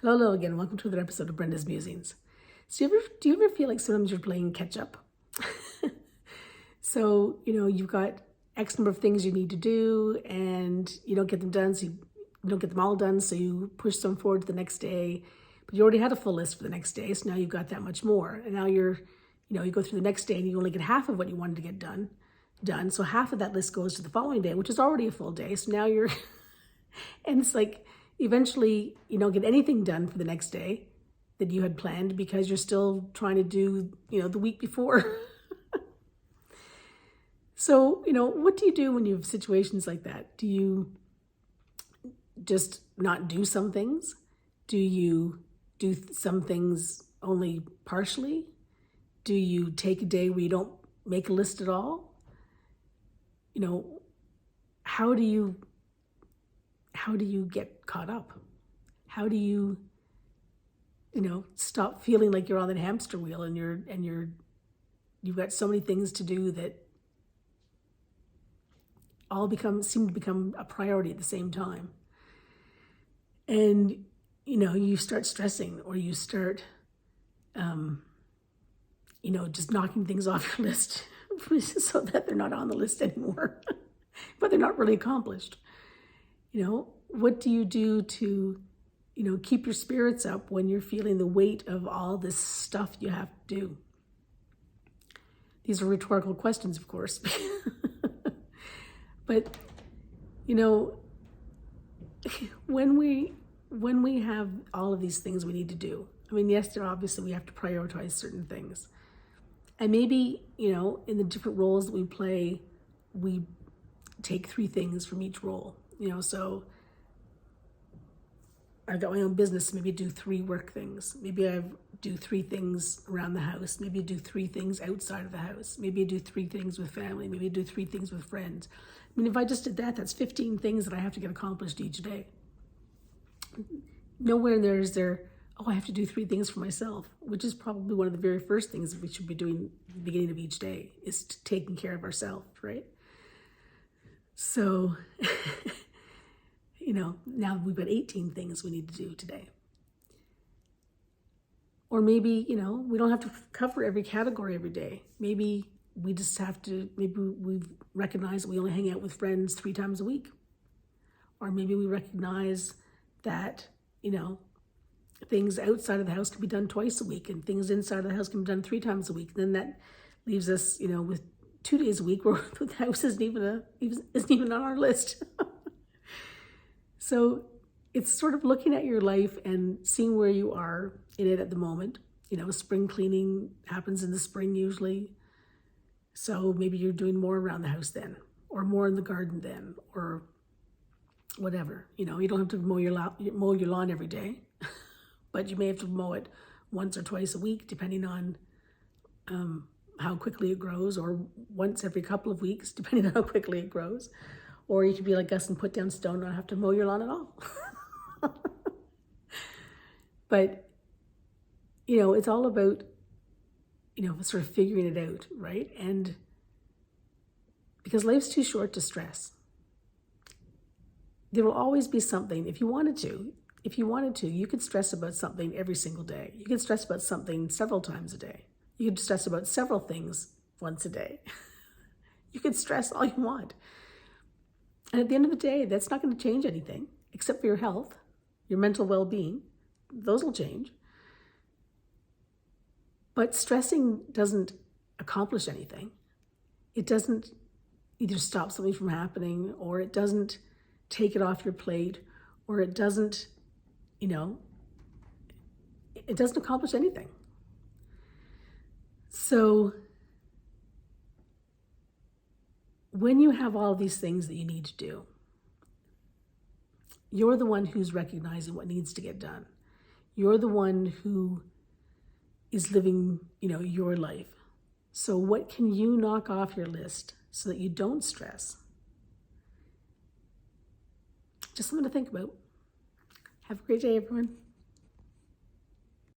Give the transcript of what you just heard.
Hello again. Welcome to another episode of Brenda's Musings. So, do you ever feel like sometimes you're playing catch up? So, you've got X number of things you need to do and you don't get them done. So, you don't get them all done. So, you push some forward to the next day. But you already had a full list for the next day. So, now you've got that much more. And now you go through the next day and you only get half of what you wanted to get done. So, half of that list goes to the following day, which is already a full day. So, now you're, and it's like, eventually, you don't get anything done for the next day that you had planned because you're still trying to do, the week before. So, what do you do when you have situations like that? Do you just not do some things? Do you do some things only partially? Do you take a day where you don't make a list at all? How do you get caught up? How do you stop feeling like you're on that hamster wheel and you've got so many things to do that all seem to become a priority at the same time? And you start stressing, or you start just knocking things off your list so that they're not on the list anymore, but they're not really accomplished. What do you do to, keep your spirits up when you're feeling the weight of all this stuff you have to do? These are rhetorical questions, of course. But, when we have all of these things we need to do, yes, obviously we have to prioritize certain things. And maybe, in the different roles that we play, we take 3 things from each role. So I've got my own business, maybe I do 3 work things. Maybe I do 3 things around the house. Maybe I do 3 things outside of the house. Maybe I do 3 things with family. Maybe I do 3 things with friends. If I just did that, that's 15 things that I have to get accomplished each day. Nowhere in there is there, I have to do 3 things for myself, which is probably one of the very first things that we should be doing at the beginning of each day, is taking care of ourselves, right? So, now we've got 18 things we need to do today. Or maybe, we don't have to cover every category every day. Maybe we just have to, maybe we've recognized that we only hang out with friends 3 times a week. Or maybe we recognize that, things outside of the house can be done twice a week, and things inside of the house can be done 3 times a week. Then that leaves us, with 2 days a week where the house isn't even on our list. So it's sort of looking at your life and seeing where you are in it at the moment. Spring cleaning happens in the spring usually. So maybe you're doing more around the house then, or more in the garden then, or whatever. You don't have to mow your lawn every day, but you may have to mow it once or twice a week, depending on how quickly it grows, or once every couple of weeks, depending on how quickly it grows. Or you could be like us and put down stone and not have to mow your lawn at all. But, it's all about, sort of figuring it out, right? And because life's too short to stress. There will always be something, if you wanted to, you could stress about something every single day. You could stress about something several times a day. You could stress about several things once a day. You could stress all you want. And at the end of the day, that's not going to change anything, except for your health, your mental well-being. Those will change. But stressing doesn't accomplish anything. It doesn't either stop something from happening, or it doesn't take it off your plate, or it doesn't, it doesn't accomplish anything. So when you have all these things that you need to do, you're the one who's recognizing what needs to get done. You're the one who is living, your life. So what can you knock off your list so that you don't stress? Just something to think about. Have a great day, everyone.